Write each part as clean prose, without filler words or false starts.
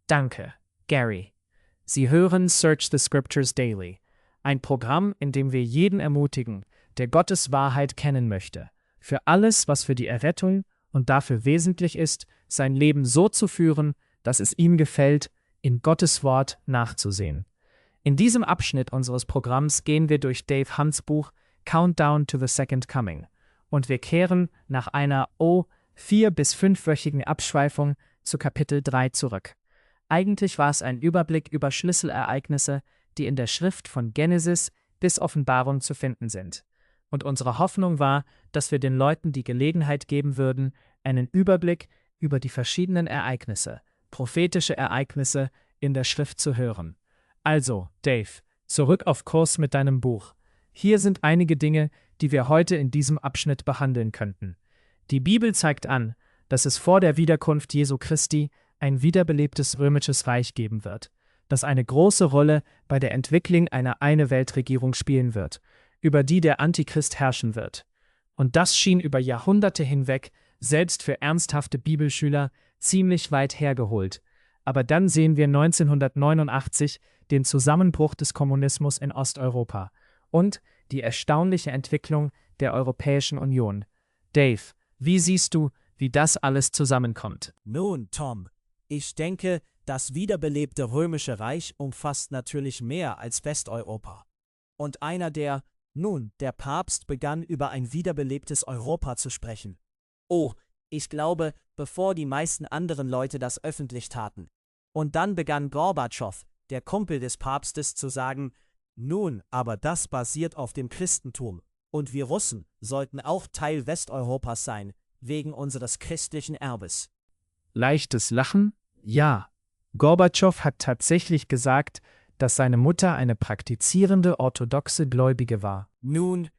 Danke, Gary. Sie hören Search the Scriptures Daily, ein Programm, in dem wir jeden ermutigen, der Gottes Wahrheit kennen möchte, für alles, was für die Errettung und dafür wesentlich ist, sein Leben so zu führen, dass es ihm gefällt, in Gottes Wort nachzusehen. In diesem Abschnitt unseres Programms gehen wir durch Dave Hunts Buch Countdown to the Second Coming und wir kehren nach einer 4- bis 5-wöchigen Abschweifung zu Kapitel 3 zurück. Eigentlich war es ein Überblick über Schlüsselereignisse, die in der Schrift von Genesis bis Offenbarung zu finden sind. Und unsere Hoffnung war, dass wir den Leuten die Gelegenheit geben würden, einen Überblick über die verschiedenen Ereignisse, prophetische Ereignisse in der Schrift zu hören. Also, Dave, zurück auf Kurs mit deinem Buch. Hier sind einige Dinge, die wir heute in diesem Abschnitt behandeln könnten. Die Bibel zeigt an, dass es vor der Wiederkunft Jesu Christi ein wiederbelebtes römisches Reich geben wird, das eine große Rolle bei der Entwicklung einer Eine-Welt-Regierung spielen wird, über die der Antichrist herrschen wird. Und das schien über Jahrhunderte hinweg, selbst für ernsthafte Bibelschüler, ziemlich weit hergeholt. Aber dann sehen wir 1989 den Zusammenbruch des Kommunismus in Osteuropa und die erstaunliche Entwicklung der Europäischen Union. Dave, wie siehst du, wie das alles zusammenkommt? Nun, Tom, ich denke, das wiederbelebte Römische Reich umfasst natürlich mehr als Westeuropa. Und der Papst begann über ein wiederbelebtes Europa zu sprechen. Oh, ich glaube, bevor die meisten anderen Leute das öffentlich taten. Und dann begann Gorbatschow, der Kumpel des Papstes, zu sagen, nun, aber das basiert auf dem Christentum. Und wir Russen sollten auch Teil Westeuropas sein, wegen unseres christlichen Erbes. Leichtes Lachen? Ja. Gorbatschow hat tatsächlich gesagt, dass seine Mutter eine praktizierende orthodoxe Gläubige war. Nun,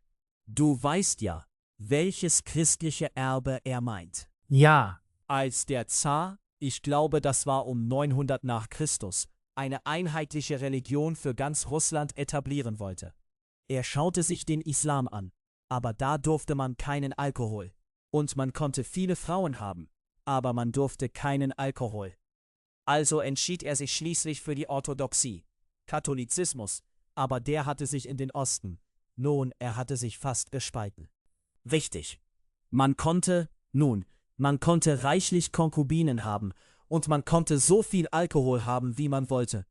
du weißt ja, welches christliche Erbe er meint. Ja. Als der Zar, ich glaube, das war um 900 nach Christus, eine einheitliche Religion für ganz Russland etablieren wollte. Er schaute sich den Islam an, aber da durfte man keinen Alkohol. Und man konnte viele Frauen haben, aber man durfte keinen Alkohol. Also entschied er sich schließlich für die Orthodoxie, Katholizismus, aber der hatte sich in den Osten. Nun, er hatte sich fast gespalten. Richtig. Man konnte reichlich Konkubinen haben und man konnte so viel Alkohol haben, wie man wollte.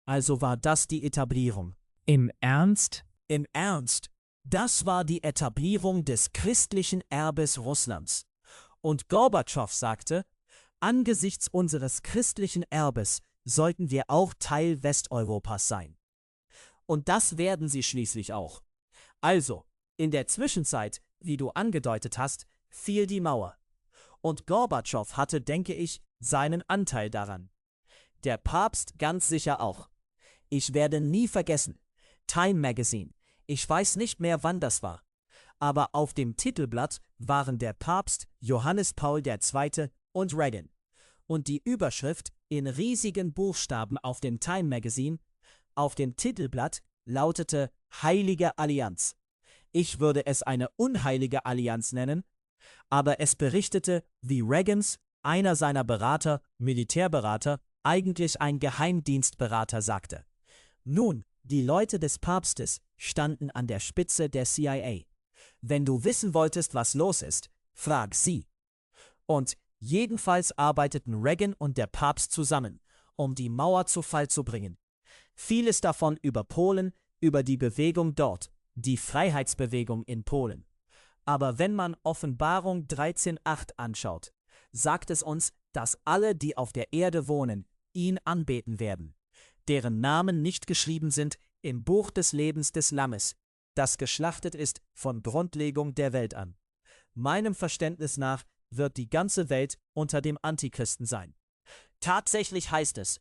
Also war das die Etablierung. Im Ernst? Im Ernst. Das war die Etablierung des christlichen Erbes Russlands. Und Gorbatschow sagte, angesichts unseres christlichen Erbes sollten wir auch Teil Westeuropas sein. Und das werden sie schließlich auch. Also, in der Zwischenzeit, wie du angedeutet hast, fiel die Mauer. Und Gorbatschow hatte, denke ich, seinen Anteil daran. Der Papst ganz sicher auch. Ich werde nie vergessen, Time Magazine, ich weiß nicht mehr, wann das war, aber auf dem Titelblatt waren der Papst, Johannes Paul II. Und Reagan. Und die Überschrift in riesigen Buchstaben auf dem Time Magazine, auf dem Titelblatt, lautete Heilige Allianz. Ich würde es eine unheilige Allianz nennen, aber es berichtete, wie Reagans, einer seiner Berater, Militärberater, eigentlich ein Geheimdienstberater, sagte. Nun, die Leute des Papstes standen an der Spitze der CIA. Wenn du wissen wolltest, was los ist, frag sie. Und jedenfalls arbeiteten Reagan und der Papst zusammen, um die Mauer zu Fall zu bringen. Vieles davon über Polen, über die Bewegung dort, die Freiheitsbewegung in Polen. Aber wenn man Offenbarung 13,8 anschaut, sagt es uns, dass alle, die auf der Erde wohnen, ihn anbeten werden, deren Namen nicht geschrieben sind im Buch des Lebens des Lammes, das geschlachtet ist von Grundlegung der Welt an. Meinem Verständnis nach wird die ganze Welt unter dem Antichristen sein. Tatsächlich heißt es,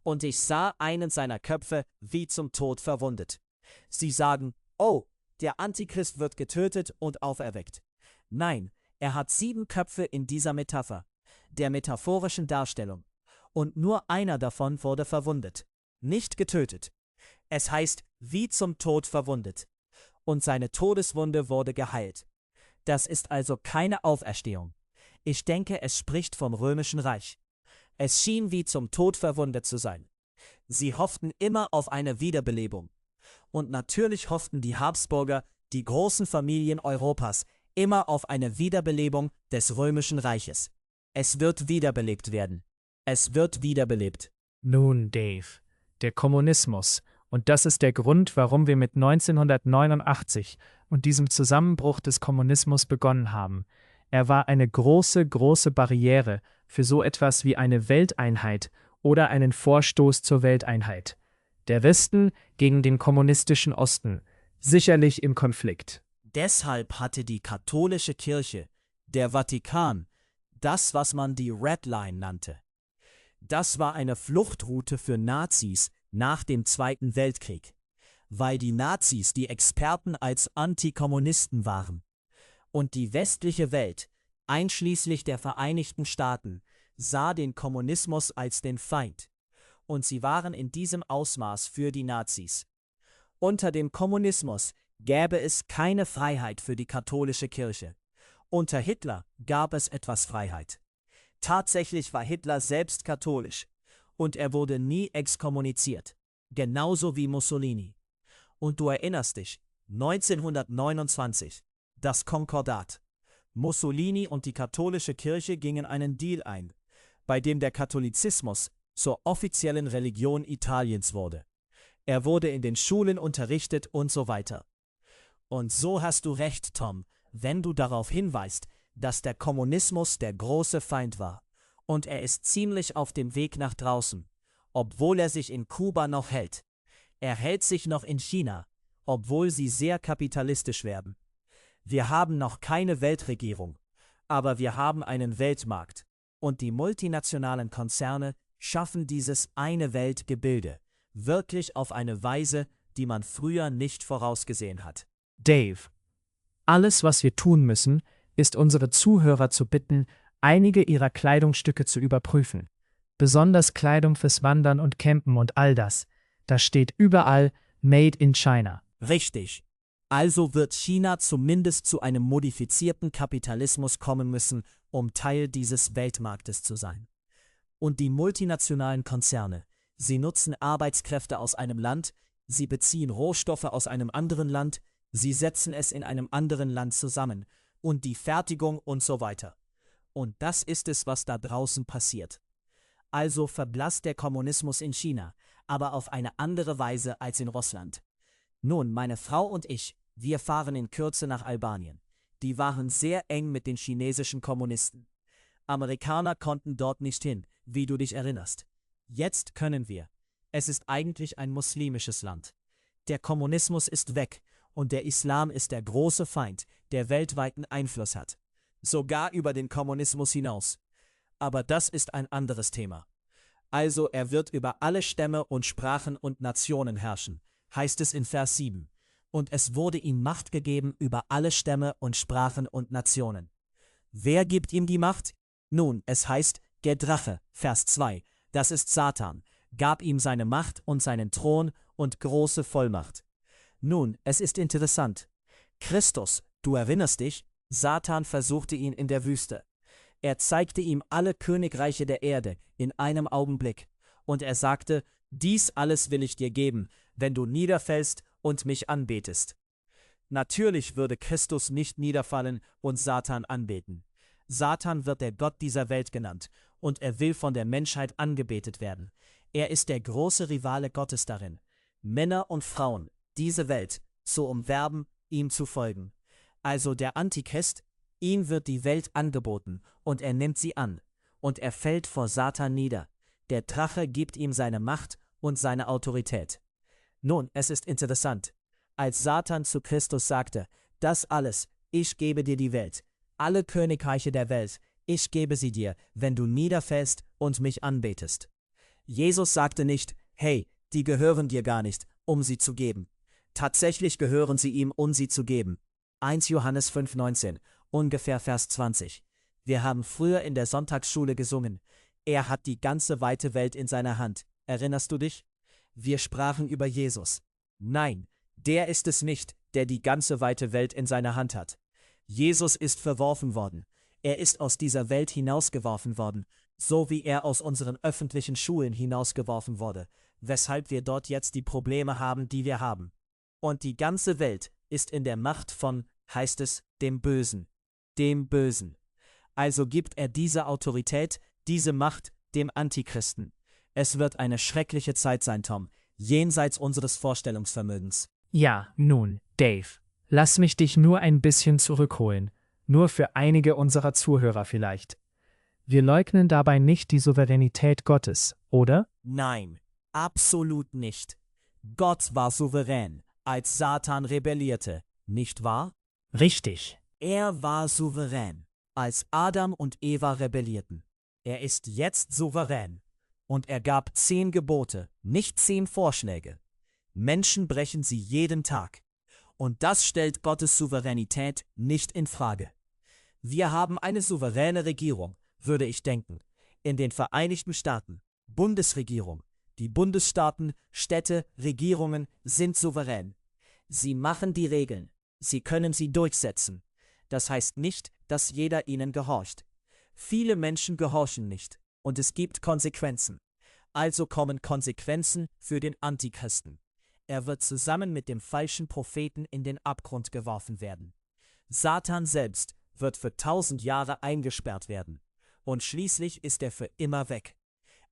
und ich sah einen seiner Köpfe wie zum Tod verwundet. Sie sagen, oh, der Antichrist wird getötet und auferweckt. Nein, er hat 7 Köpfe in dieser Metapher, der metaphorischen Darstellung, und nur einer davon wurde verwundet, nicht getötet. Es heißt, wie zum Tod verwundet, und seine Todeswunde wurde geheilt. Das ist also keine Auferstehung. Ich denke, es spricht vom Römischen Reich. Es schien wie zum Tod verwundet zu sein. Sie hofften immer auf eine Wiederbelebung. Und natürlich hofften die Habsburger, die großen Familien Europas, immer auf eine Wiederbelebung des Römischen Reiches. Es wird wiederbelebt werden. Es wird wiederbelebt. Nun, Dave, der Kommunismus. Und das ist der Grund, warum wir mit 1989 und diesem Zusammenbruch des Kommunismus begonnen haben. Er war eine große, große Barriere für so etwas wie eine Welteinheit oder einen Vorstoß zur Welteinheit. Der Westen gegen den kommunistischen Osten, sicherlich im Konflikt. Deshalb hatte die katholische Kirche, der Vatikan, das, was man die Red Line nannte. Das war eine Fluchtroute für Nazis nach dem Zweiten Weltkrieg, weil die Nazis die Experten als Antikommunisten waren. Und die westliche Welt, einschließlich der Vereinigten Staaten, sah den Kommunismus als den Feind. Und sie waren in diesem Ausmaß für die Nazis. Unter dem Kommunismus gäbe es keine Freiheit für die katholische Kirche. Unter Hitler gab es etwas Freiheit. Tatsächlich war Hitler selbst katholisch und er wurde nie exkommuniziert, genauso wie Mussolini. Und du erinnerst dich, 1929, das Konkordat. Mussolini und die katholische Kirche gingen einen Deal ein, bei dem der Katholizismus zur offiziellen Religion Italiens wurde. Er wurde in den Schulen unterrichtet und so weiter. Und so hast du recht, Tom, wenn du darauf hinweist, dass der Kommunismus der große Feind war. Und er ist ziemlich auf dem Weg nach draußen, obwohl er sich in Kuba noch hält. Er hält sich noch in China, obwohl sie sehr kapitalistisch werden. Wir haben noch keine Weltregierung, aber wir haben einen Weltmarkt. Und die multinationalen Konzerne schaffen dieses eine Weltgebilde, wirklich auf eine Weise, die man früher nicht vorausgesehen hat. Dave, alles, was wir tun müssen, ist unsere Zuhörer zu bitten, einige ihrer Kleidungsstücke zu überprüfen. Besonders Kleidung fürs Wandern und Campen und all das. Da steht überall Made in China. Richtig. Also wird China zumindest zu einem modifizierten Kapitalismus kommen müssen, um Teil dieses Weltmarktes zu sein. Und die multinationalen Konzerne, sie nutzen Arbeitskräfte aus einem Land, sie beziehen Rohstoffe aus einem anderen Land, sie setzen es in einem anderen Land zusammen und die Fertigung und so weiter. Und das ist es, was da draußen passiert. Also verblasst der Kommunismus in China, aber auf eine andere Weise als in Russland. Nun, meine Frau und ich, wir fahren in Kürze nach Albanien. Die waren sehr eng mit den chinesischen Kommunisten. Amerikaner konnten dort nicht hin, wie du dich erinnerst. Jetzt können wir. Es ist eigentlich ein muslimisches Land. Der Kommunismus ist weg und der Islam ist der große Feind, der weltweiten Einfluss hat. Sogar über den Kommunismus hinaus. Aber das ist ein anderes Thema. Also er wird über alle Stämme und Sprachen und Nationen herrschen, heißt es in Vers 7. Und es wurde ihm Macht gegeben über alle Stämme und Sprachen und Nationen. Wer gibt ihm die Macht? Nun, es heißt, der Drache, Vers 2, das ist Satan, gab ihm seine Macht und seinen Thron und große Vollmacht. Nun, es ist interessant. Christus, du erinnerst dich, Satan versuchte ihn in der Wüste. Er zeigte ihm alle Königreiche der Erde in einem Augenblick. Und er sagte, dies alles will ich dir geben, wenn du niederfällst und mich anbetest. Natürlich würde Christus nicht niederfallen und Satan anbeten. Satan wird der Gott dieser Welt genannt und er will von der Menschheit angebetet werden. Er ist der große Rivale Gottes darin, Männer und Frauen, diese Welt, zu umwerben, ihm zu folgen. Also der Antichrist, ihm wird die Welt angeboten und er nimmt sie an und er fällt vor Satan nieder. Der Drache gibt ihm seine Macht und seine Autorität. Nun, es ist interessant. Als Satan zu Christus sagte, das alles, ich gebe dir die Welt, alle Königreiche der Welt, ich gebe sie dir, wenn du niederfällst und mich anbetest. Jesus sagte nicht, hey, die gehören dir gar nicht, um sie zu geben. Tatsächlich gehören sie ihm, um sie zu geben. 1 Johannes 5,19, ungefähr Vers 20. Wir haben früher in der Sonntagsschule gesungen, er hat die ganze weite Welt in seiner Hand. Erinnerst du dich? Wir sprachen über Jesus. Nein, der ist es nicht, der die ganze weite Welt in seiner Hand hat. Jesus ist verworfen worden. Er ist aus dieser Welt hinausgeworfen worden, so wie er aus unseren öffentlichen Schulen hinausgeworfen wurde, weshalb wir dort jetzt die Probleme haben, die wir haben. Und die ganze Welt ist in der Macht von, heißt es, dem Bösen. Dem Bösen. Also gibt er diese Autorität, diese Macht dem Antichristen. Es wird eine schreckliche Zeit sein, Tom, jenseits unseres Vorstellungsvermögens. Ja, nun, Dave, lass mich dich nur ein bisschen zurückholen, nur für einige unserer Zuhörer vielleicht. Wir leugnen dabei nicht die Souveränität Gottes, oder? Nein, absolut nicht. Gott war souverän, als Satan rebellierte, nicht wahr? Richtig. Er war souverän, als Adam und Eva rebellierten. Er ist jetzt souverän. Und er gab 10 Gebote, nicht 10 Vorschläge. Menschen brechen sie jeden Tag. Und das stellt Gottes Souveränität nicht in Frage. Wir haben eine souveräne Regierung, würde ich denken, in den Vereinigten Staaten. Bundesregierung. Die Bundesstaaten, Städte, Regierungen sind souverän. Sie machen die Regeln. Sie können sie durchsetzen. Das heißt nicht, dass jeder ihnen gehorcht. Viele Menschen gehorchen nicht. Und es gibt Konsequenzen. Also kommen Konsequenzen für den Antichristen. Er wird zusammen mit dem falschen Propheten in den Abgrund geworfen werden. Satan selbst wird für 1000 Jahre eingesperrt werden. Und schließlich ist er für immer weg.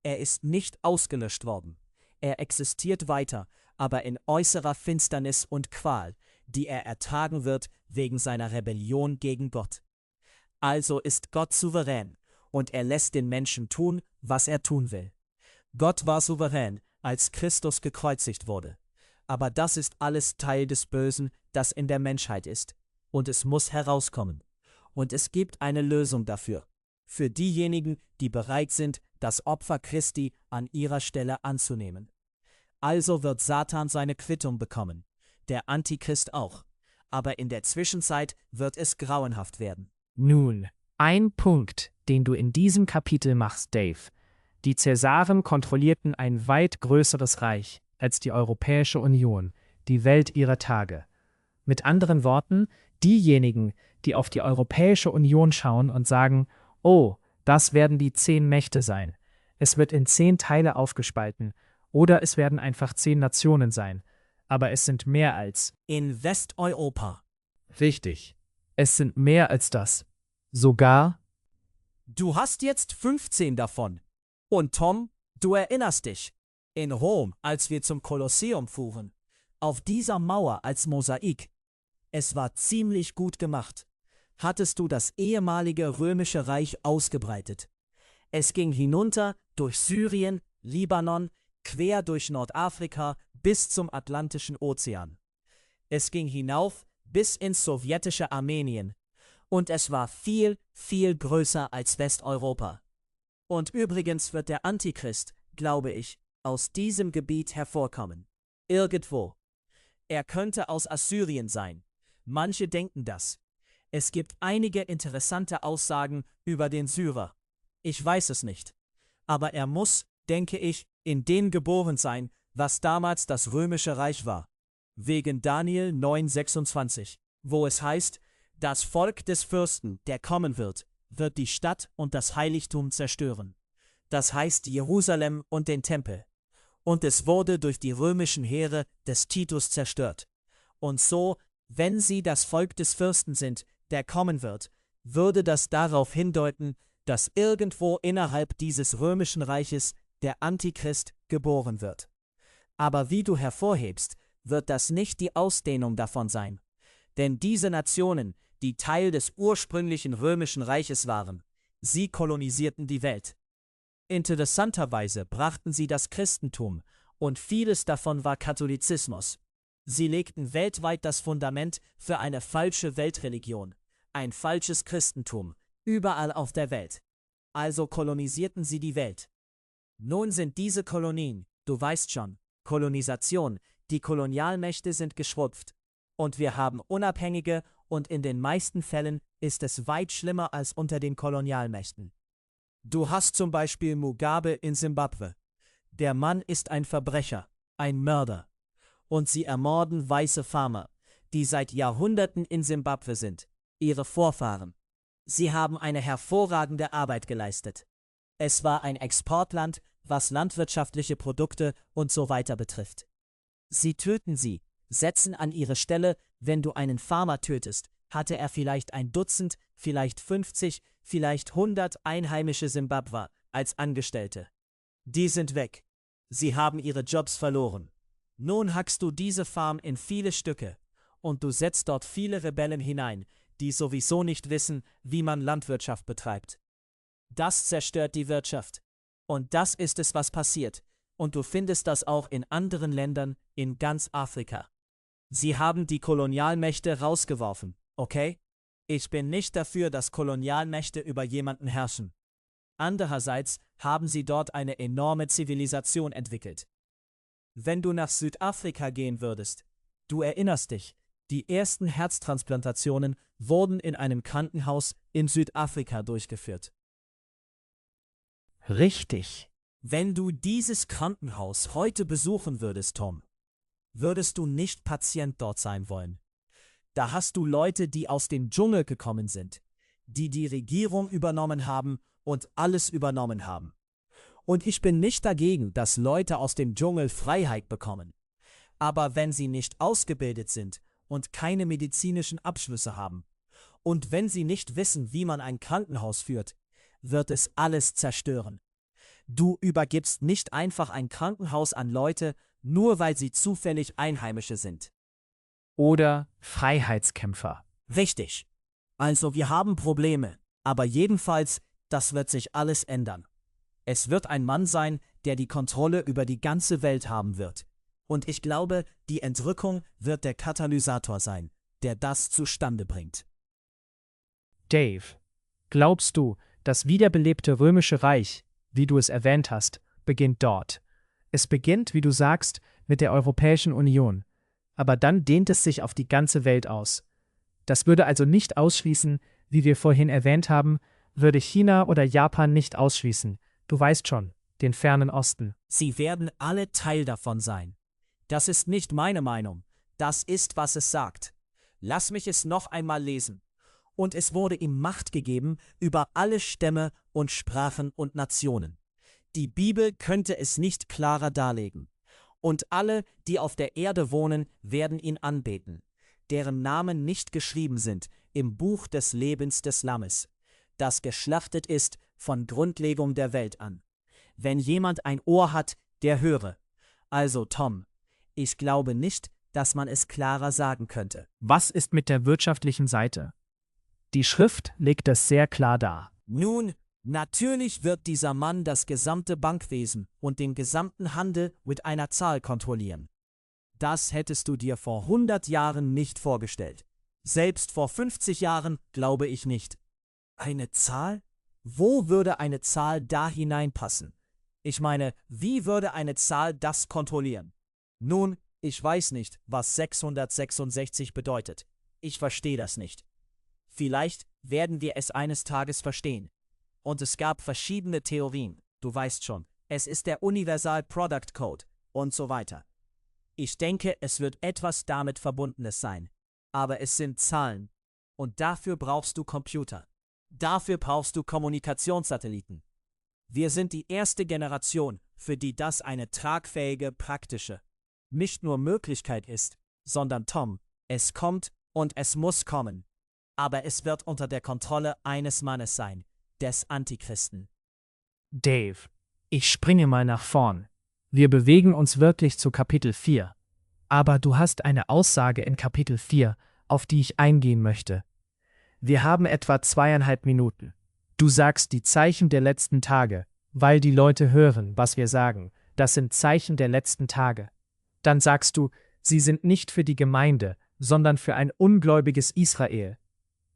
Er ist nicht ausgelöscht worden. Er existiert weiter, aber in äußerer Finsternis und Qual, die er ertragen wird wegen seiner Rebellion gegen Gott. Also ist Gott souverän, und er lässt den Menschen tun, was er tun will. Gott war souverän, als Christus gekreuzigt wurde. Aber das ist alles Teil des Bösen, das in der Menschheit ist. Und es muss herauskommen. Und es gibt eine Lösung dafür. Für diejenigen, die bereit sind, das Opfer Christi an ihrer Stelle anzunehmen. Also wird Satan seine Quittung bekommen. Der Antichrist auch. Aber in der Zwischenzeit wird es grauenhaft werden. Nun, ein Punkt, den du in diesem Kapitel machst, Dave. Die Cäsaren kontrollierten ein weit größeres Reich als die Europäische Union, die Welt ihrer Tage. Mit anderen Worten, diejenigen, die auf die Europäische Union schauen und sagen, oh, das werden die 10 Mächte sein. Es wird in 10 Teile aufgespalten, oder es werden einfach 10 Nationen sein. Aber es sind mehr als. In Westeuropa. Richtig. Es sind mehr als das. Sogar. Du hast jetzt 15 davon. Und Tom, du erinnerst dich, in Rom, als wir zum Kolosseum fuhren, auf dieser Mauer als Mosaik. Es war ziemlich gut gemacht. Hattest du das ehemalige römische Reich ausgebreitet. Es ging hinunter durch Syrien, Libanon, quer durch Nordafrika bis zum Atlantischen Ozean. Es ging hinauf bis ins sowjetische Armenien. Und es war viel, viel größer als Westeuropa. Und übrigens wird der Antichrist, glaube ich, aus diesem Gebiet hervorkommen. Irgendwo. Er könnte aus Assyrien sein. Manche denken das. Es gibt einige interessante Aussagen über den Syrer. Ich weiß es nicht. Aber er muss, denke ich, in dem geboren sein, was damals das römische Reich war. Wegen Daniel 9,26, wo es heißt, das Volk des Fürsten, der kommen wird die Stadt und das Heiligtum zerstören. Das heißt Jerusalem und den Tempel. Und es wurde durch die römischen Heere des Titus zerstört. Und so, wenn sie das Volk des Fürsten sind, der kommen wird, würde das darauf hindeuten, dass irgendwo innerhalb dieses römischen Reiches der Antichrist geboren wird. Aber wie du hervorhebst, wird das nicht die Ausdehnung davon sein. Denn diese Nationen, die Teil des ursprünglichen römischen Reiches waren, sie kolonisierten die Welt. Interessanterweise brachten sie das Christentum, und vieles davon war Katholizismus. Sie legten weltweit das Fundament für eine falsche Weltreligion, ein falsches Christentum, überall auf der Welt. Also kolonisierten sie die Welt. Nun sind diese Kolonien, du weißt schon, Kolonisation, die Kolonialmächte sind geschrumpft. Und wir haben unabhängige, und in den meisten Fällen ist es weit schlimmer als unter den Kolonialmächten. Du hast zum Beispiel Mugabe in Simbabwe. Der Mann ist ein Verbrecher, ein Mörder. Und sie ermorden weiße Farmer, die seit Jahrhunderten in Simbabwe sind, ihre Vorfahren. Sie haben eine hervorragende Arbeit geleistet. Es war ein Exportland, was landwirtschaftliche Produkte und so weiter betrifft. Sie töten sie, setzen an ihre Stelle, wenn du einen Farmer tötest, hatte er vielleicht 1 Dutzend, vielleicht 50, vielleicht 100 einheimische Simbabwer als Angestellte. Die sind weg. Sie haben ihre Jobs verloren. Nun hackst du diese Farm in viele Stücke und du setzt dort viele Rebellen hinein, die sowieso nicht wissen, wie man Landwirtschaft betreibt. Das zerstört die Wirtschaft. Und das ist es, was passiert. Und du findest das auch in anderen Ländern in ganz Afrika. Sie haben die Kolonialmächte rausgeworfen, okay? Ich bin nicht dafür, dass Kolonialmächte über jemanden herrschen. Andererseits haben sie dort eine enorme Zivilisation entwickelt. Wenn du nach Südafrika gehen würdest, du erinnerst dich, die ersten Herztransplantationen wurden in einem Krankenhaus in Südafrika durchgeführt. Richtig. Wenn du dieses Krankenhaus heute besuchen würdest, Tom, würdest du nicht Patient dort sein wollen. Da hast du Leute, die aus dem Dschungel gekommen sind, die die Regierung übernommen haben und alles übernommen haben. Und ich bin nicht dagegen, dass Leute aus dem Dschungel Freiheit bekommen. Aber wenn sie nicht ausgebildet sind und keine medizinischen Abschlüsse haben und wenn sie nicht wissen, wie man ein Krankenhaus führt, wird es alles zerstören. Du übergibst nicht einfach ein Krankenhaus an Leute, nur weil sie zufällig Einheimische sind. Oder Freiheitskämpfer. Richtig. Also wir haben Probleme, aber jedenfalls, das wird sich alles ändern. Es wird ein Mann sein, der die Kontrolle über die ganze Welt haben wird. Und ich glaube, die Entrückung wird der Katalysator sein, der das zustande bringt. Dave, glaubst du, das wiederbelebte Römische Reich, wie du es erwähnt hast, beginnt dort? Es beginnt, wie du sagst, mit der Europäischen Union. Aber dann dehnt es sich auf die ganze Welt aus. Das würde also nicht ausschließen, wie wir vorhin erwähnt haben, würde China oder Japan nicht ausschließen. Du weißt schon, den fernen Osten. Sie werden alle Teil davon sein. Das ist nicht meine Meinung. Das ist, was es sagt. Lass mich es noch einmal lesen. Und es wurde ihm Macht gegeben über alle Stämme und Sprachen und Nationen. Die Bibel könnte es nicht klarer darlegen. Und alle, die auf der Erde wohnen, werden ihn anbeten, deren Namen nicht geschrieben sind im Buch des Lebens des Lammes, das geschlachtet ist von Grundlegung der Welt an. Wenn jemand ein Ohr hat, der höre. Also Tom, ich glaube nicht, dass man es klarer sagen könnte. Was ist mit der wirtschaftlichen Seite? Die Schrift legt das sehr klar dar. Nun, natürlich wird dieser Mann das gesamte Bankwesen und den gesamten Handel mit einer Zahl kontrollieren. Das hättest du dir vor 100 Jahren nicht vorgestellt. Selbst vor 50 Jahren glaube ich nicht. Eine Zahl? Wo würde eine Zahl da hineinpassen? Ich meine, wie würde eine Zahl das kontrollieren? Nun, ich weiß nicht, was 666 bedeutet. Ich verstehe das nicht. Vielleicht werden wir es eines Tages verstehen. Und es gab verschiedene Theorien, du weißt schon, es ist der Universal Product Code und so weiter. Ich denke, es wird etwas damit Verbundenes sein. Aber es sind Zahlen. Und dafür brauchst du Computer. Dafür brauchst du Kommunikationssatelliten. Wir sind die erste Generation, für die das eine tragfähige, praktische, nicht nur Möglichkeit ist, sondern Tom, es kommt und es muss kommen. Aber es wird unter der Kontrolle eines Mannes sein, des Antichristen. Dave, ich springe mal nach vorn. Wir bewegen uns wirklich zu Kapitel 4. Aber du hast eine Aussage in Kapitel 4, auf die ich eingehen möchte. Wir haben etwa 2,5 Minuten. Du sagst die Zeichen der letzten Tage, weil die Leute hören, was wir sagen. Das sind Zeichen der letzten Tage. Dann sagst du, sie sind nicht für die Gemeinde, sondern für ein ungläubiges Israel.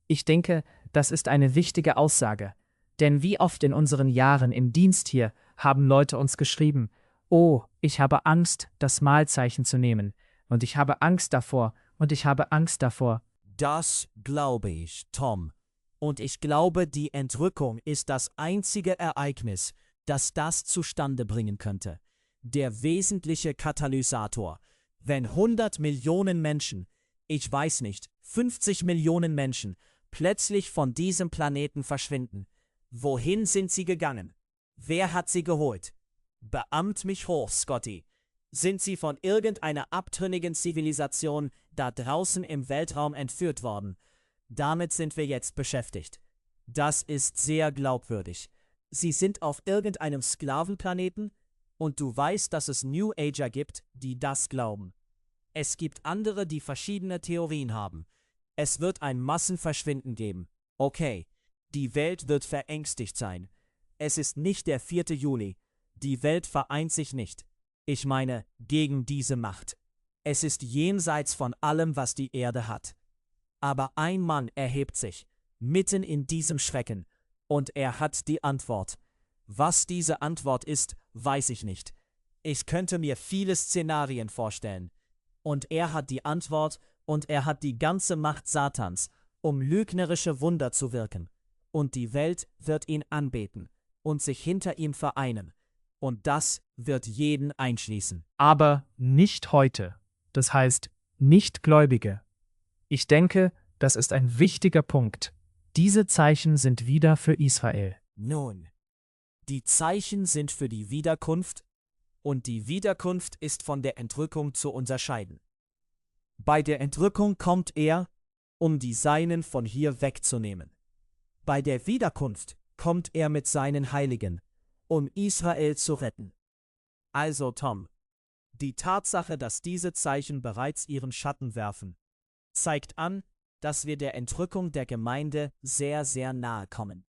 Ich denke, das ist eine wichtige Aussage. Denn wie oft in unseren Jahren im Dienst hier haben Leute uns geschrieben, oh, ich habe Angst, das Mahlzeichen zu nehmen. Und ich habe Angst davor. Und ich habe Angst davor. Das glaube ich, Tom. Und ich glaube, die Entrückung ist das einzige Ereignis, das das zustande bringen könnte. Der wesentliche Katalysator. Wenn 100 Millionen Menschen, ich weiß nicht, 50 Millionen Menschen, plötzlich von diesem Planeten verschwinden. Wohin sind sie gegangen? Wer hat sie geholt? Beamt mich hoch, Scotty. Sind sie von irgendeiner abtrünnigen Zivilisation da draußen im Weltraum entführt worden? Damit sind wir jetzt beschäftigt. Das ist sehr glaubwürdig. Sie sind auf irgendeinem Sklavenplaneten und du weißt, dass es New Ager gibt, die das glauben. Es gibt andere, die verschiedene Theorien haben. Es wird ein Massenverschwinden geben. Okay, die Welt wird verängstigt sein. Es ist nicht der 4. Juli. Die Welt vereint sich nicht. Ich meine, gegen diese Macht. Es ist jenseits von allem, was die Erde hat. Aber ein Mann erhebt sich, mitten in diesem Schrecken, und er hat die Antwort. Was diese Antwort ist, weiß ich nicht. Ich könnte mir viele Szenarien vorstellen. Und er hat die Antwort, und er hat die ganze Macht Satans, um lügnerische Wunder zu wirken. Und die Welt wird ihn anbeten und sich hinter ihm vereinen. Und das wird jeden einschließen. Aber nicht heute. Das heißt, nicht Gläubige. Ich denke, das ist ein wichtiger Punkt. Diese Zeichen sind wieder für Israel. Nun, die Zeichen sind für die Wiederkunft, und die Wiederkunft ist von der Entrückung zu unterscheiden. Bei der Entrückung kommt er, um die Seinen von hier wegzunehmen. Bei der Wiederkunft kommt er mit seinen Heiligen, um Israel zu retten. Also Tom, die Tatsache, dass diese Zeichen bereits ihren Schatten werfen, zeigt an, dass wir der Entrückung der Gemeinde sehr, sehr nahe kommen.